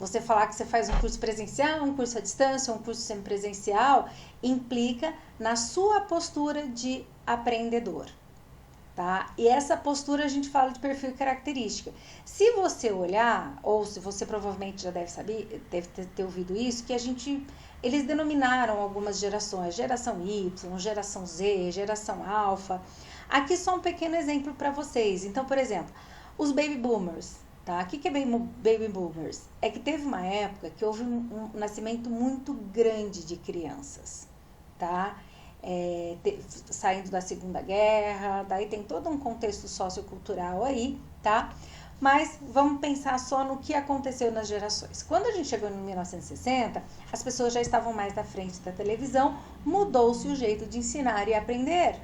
Você falar que você faz um curso presencial, um curso à distância, um curso semipresencial, implica na sua postura de aprendedor, tá? E essa postura a gente fala de perfil e característica. Se você olhar, ou se você provavelmente já deve saber, deve ter ouvido isso, que eles denominaram algumas gerações, geração Y, geração Z, geração alfa. Aqui só um pequeno exemplo para vocês. Então, por exemplo, os baby boomers, tá? O que é baby boomers? É que teve uma época que houve um nascimento muito grande de crianças, tá? Saindo da Segunda Guerra, daí tem todo um contexto sociocultural aí, tá? Mas vamos pensar só no que aconteceu nas gerações. Quando a gente chegou em 1960, as pessoas já estavam mais na frente da televisão, mudou-se o jeito de ensinar e aprender,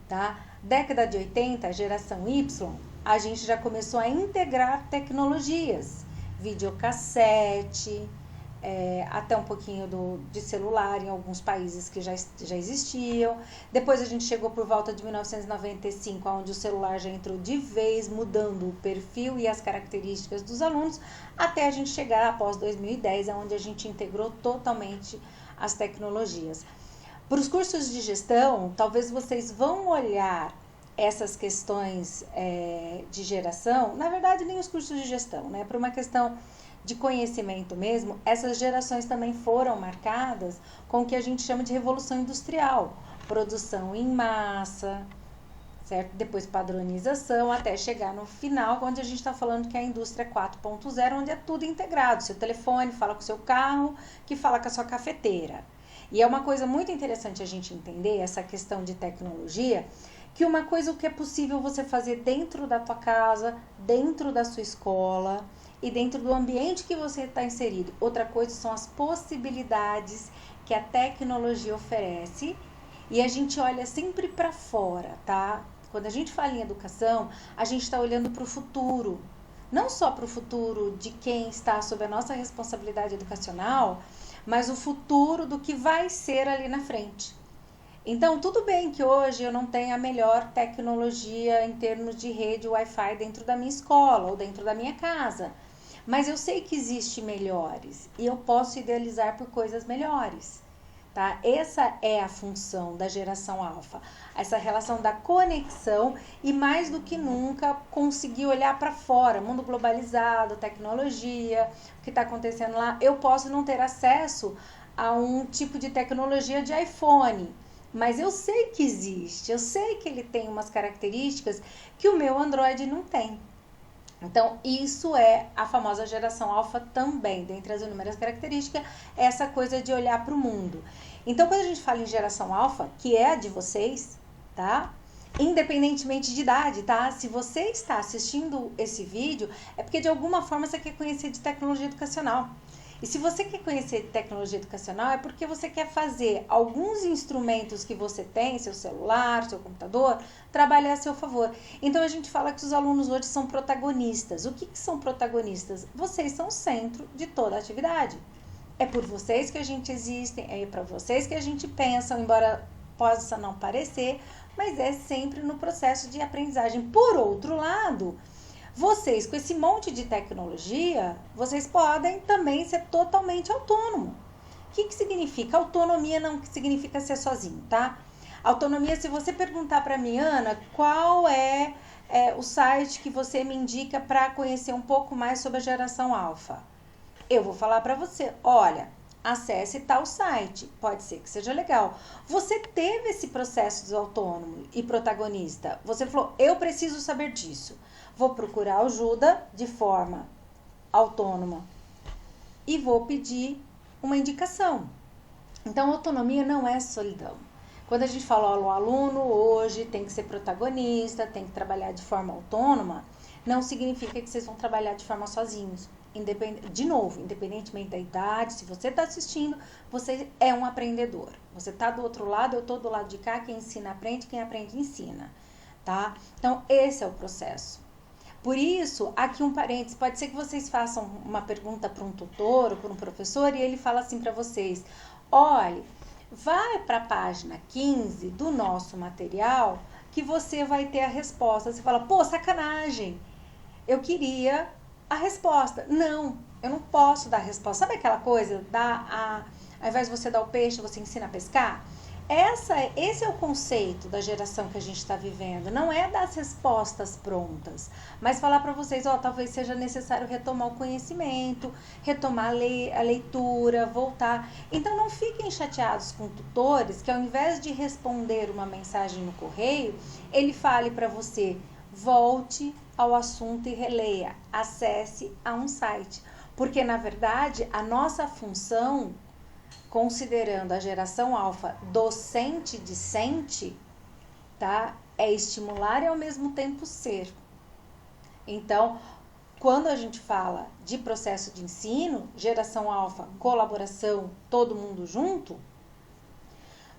tá? Década de 80, geração Y, a gente já começou a integrar tecnologias, videocassete, até um pouquinho de celular em alguns países que já existiam. Depois a gente chegou por volta de 1995, onde o celular já entrou de vez, mudando o perfil e as características dos alunos, até a gente chegar após 2010, onde a gente integrou totalmente as tecnologias. Para os cursos de gestão, talvez vocês vão olhar essas questões de geração, na verdade nem os cursos de gestão, né? Por uma questão de conhecimento mesmo, essas gerações também foram marcadas com o que a gente chama de revolução industrial, produção em massa, certo? Depois padronização, até chegar no final, onde a gente está falando que é a indústria 4.0, onde é tudo integrado, seu telefone fala com o seu carro, que fala com a sua cafeteira. E é uma coisa muito interessante a gente entender essa questão de tecnologia, que uma coisa o que é possível você fazer dentro da tua casa, dentro da sua escola e dentro do ambiente que você está inserido. Outra coisa são as possibilidades que a tecnologia oferece e a gente olha sempre para fora, tá? Quando a gente fala em educação, a gente está olhando para o futuro, não só para o futuro de quem está sob a nossa responsabilidade educacional, mas o futuro do que vai ser ali na frente. Então, tudo bem que hoje eu não tenho a melhor tecnologia em termos de rede Wi-Fi dentro da minha escola ou dentro da minha casa, mas eu sei que existem melhores e eu posso idealizar por coisas melhores, tá? Essa é a função da geração alfa, essa relação da conexão e mais do que nunca conseguir olhar para fora, mundo globalizado, tecnologia, o que está acontecendo lá. Eu posso não ter acesso a um tipo de tecnologia de iPhone, mas eu sei que existe, eu sei que ele tem umas características que o meu Android não tem. Então, isso é a famosa geração alfa também, dentre as inúmeras características, essa coisa de olhar para o mundo. Então, quando a gente fala em geração alfa, que é a de vocês, tá? Independentemente de idade, tá? Se você está assistindo esse vídeo, é porque de alguma forma você quer conhecer de tecnologia educacional. E se você quer conhecer tecnologia educacional, é porque você quer fazer alguns instrumentos que você tem, seu celular, seu computador, trabalhar a seu favor. Então, a gente fala que os alunos hoje são protagonistas. O que são protagonistas? Vocês são o centro de toda a atividade. É por vocês que a gente existe, é para vocês que a gente pensa, embora possa não parecer, mas é sempre no processo de aprendizagem. Por outro lado, vocês, com esse monte de tecnologia, vocês podem também ser totalmente autônomo. O que significa? Autonomia não significa ser sozinho, tá? Autonomia, se você perguntar para mim, Ana, qual é o site que você me indica para conhecer um pouco mais sobre a geração alfa? Eu vou falar para você, olha, acesse tal site, pode ser que seja legal. Você teve esse processo de autônomo e protagonista. Você falou, eu preciso saber disso. Vou procurar ajuda de forma autônoma e vou pedir uma indicação. Então, autonomia não é solidão. Quando a gente fala, o aluno hoje tem que ser protagonista, tem que trabalhar de forma autônoma, não significa que vocês vão trabalhar de forma sozinhos. De novo, independentemente da idade, se você está assistindo, você é um aprendedor. Você está do outro lado, eu estou do lado de cá, quem ensina aprende, quem aprende ensina, tá? Então, esse é o processo. Por isso, aqui um parênteses, pode ser que vocês façam uma pergunta para um tutor ou para um professor e ele fala assim para vocês, olha, vai para a página 15 do nosso material que você vai ter a resposta. Você fala, pô, sacanagem, eu queria a resposta. Não, Eu não posso dar resposta. Sabe aquela coisa? Ao invés de você dar o peixe, você ensina a pescar? Esse é o conceito da geração que a gente está vivendo. Não é das respostas prontas, mas falar para vocês, talvez seja necessário retomar o conhecimento, retomar a leitura, voltar. Então não fiquem chateados com tutores que ao invés de responder uma mensagem no correio, ele fale para você, volte ao assunto e releia, acesse a um site. Porque na verdade a nossa função, considerando a geração alfa docente-discente, tá? É estimular e ao mesmo tempo ser. Então, quando a gente fala de processo de ensino, geração alfa, colaboração, todo mundo junto,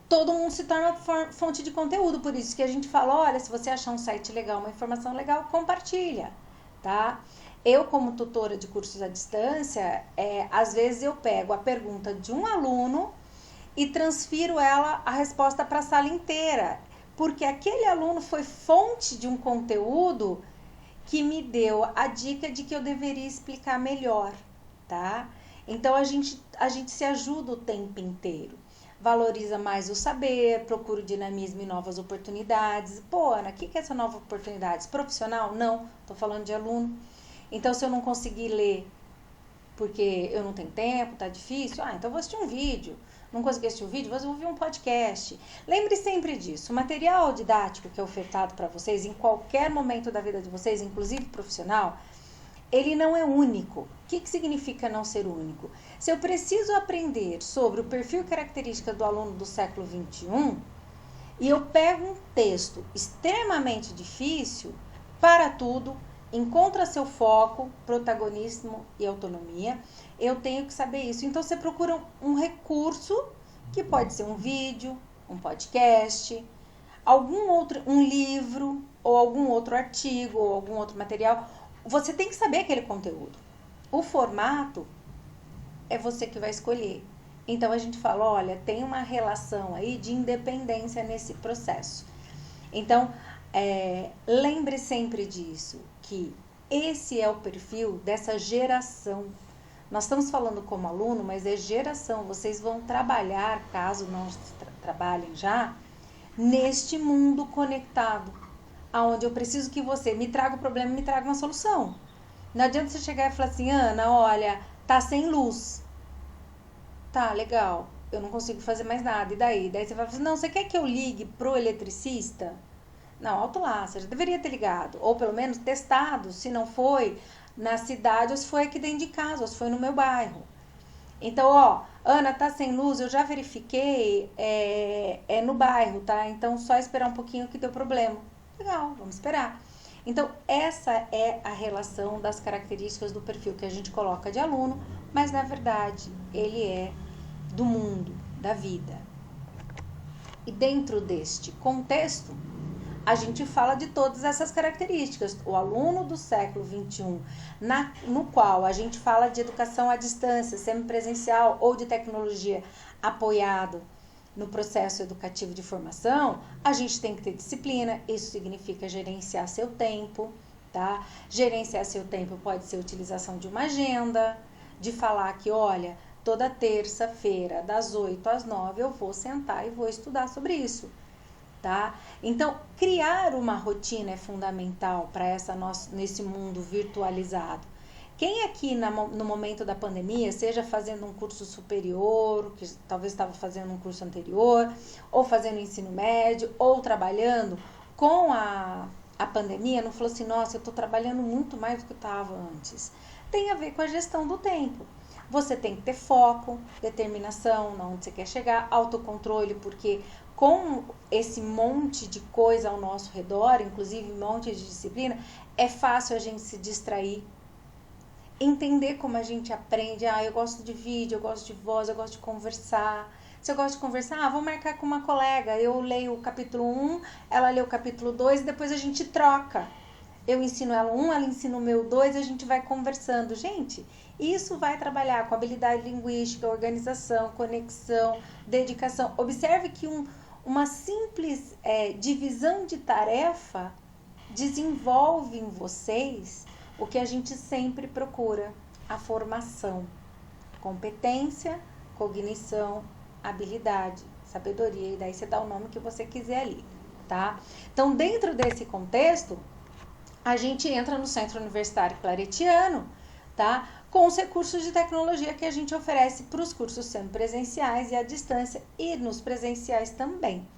todo mundo se torna fonte de conteúdo. Por isso que a gente fala, olha, se você achar um site legal, uma informação legal, compartilha, tá? Eu, como tutora de cursos à distância, às vezes eu pego a pergunta de um aluno e transfiro a resposta para a sala inteira, porque aquele aluno foi fonte de um conteúdo que me deu a dica de que eu deveria explicar melhor, tá? Então, a gente se ajuda o tempo inteiro. Valoriza mais o saber, procura o dinamismo e novas oportunidades. Pô, Ana, o que é essa nova oportunidade? Profissional? Não, tô falando de aluno. Então, se eu não conseguir ler porque eu não tenho tempo, tá difícil, então vou assistir um vídeo. Não consegui assistir um vídeo, vou ouvir um podcast. Lembre sempre disso. O material didático que é ofertado para vocês em qualquer momento da vida de vocês, inclusive profissional, ele não é único. O que significa não ser único? Se eu preciso aprender sobre o perfil e característica do aluno do século XXI e eu pego um texto extremamente difícil, para tudo, encontra seu foco, protagonismo e autonomia, eu tenho que saber isso. Então, você procura um recurso, que pode ser um vídeo, um podcast, um livro, ou algum outro artigo, ou algum outro material. Você tem que saber aquele conteúdo. O formato é você que vai escolher. Então, a gente fala, olha, tem uma relação aí de independência nesse processo. Então, lembre sempre disso, que esse é o perfil dessa geração. Nós estamos falando como aluno, mas é geração. Vocês vão trabalhar, caso não trabalhem já, neste mundo conectado, onde eu preciso que você me traga o problema e me traga uma solução. Não adianta você chegar e falar assim, Ana, olha, tá sem luz. Tá, legal, eu não consigo fazer mais nada. E daí? Daí você vai falar assim, não, você quer que eu ligue pro eletricista? Não, alto lá, você já deveria ter ligado. Ou pelo menos testado, se não foi na cidade, ou se foi aqui dentro de casa, ou se foi no meu bairro. Então, Ana, tá sem luz, eu já verifiquei, é no bairro, tá? Então, só esperar um pouquinho que deu problema. Legal, vamos esperar. Então, essa é a relação das características do perfil que a gente coloca de aluno, mas, na verdade, ele é do mundo, da vida. E dentro deste contexto, a gente fala de todas essas características. O aluno do século XXI, no qual a gente fala de educação à distância, semipresencial ou de tecnologia apoiado no processo educativo de formação, a gente tem que ter disciplina. Isso significa gerenciar seu tempo, tá? Gerenciar seu tempo pode ser a utilização de uma agenda, de falar que, olha, toda terça-feira, das 8 às 9, eu vou sentar e vou estudar sobre isso. Tá? Então, criar uma rotina é fundamental para nesse mundo virtualizado. Quem aqui no momento da pandemia, seja fazendo um curso superior, que talvez estava fazendo um curso anterior, ou fazendo ensino médio, ou trabalhando com a pandemia, não falou assim, nossa, eu estou trabalhando muito mais do que eu estava antes. Tem a ver com a gestão do tempo. Você tem que ter foco, determinação, onde você quer chegar, autocontrole, porque com esse monte de coisa ao nosso redor, inclusive um monte de disciplina, é fácil a gente se distrair. Entender como a gente aprende. Eu gosto de vídeo, eu gosto de voz, eu gosto de conversar. Se eu gosto de conversar, vou marcar com uma colega. Eu leio o capítulo 1, ela lê o capítulo 2 e depois a gente troca. Eu ensino ela 1, ela ensina o meu 2 e a gente vai conversando. Gente, isso vai trabalhar com habilidade linguística, organização, conexão, dedicação. Observe que uma simples divisão de tarefa desenvolve em vocês o que a gente sempre procura, a formação, competência, cognição, habilidade, sabedoria, e daí você dá o nome que você quiser ali, tá? Então, dentro desse contexto, a gente entra no Centro Universitário Claretiano, tá? Com os recursos de tecnologia que a gente oferece para os cursos sendo presenciais e à distância, e nos presenciais também.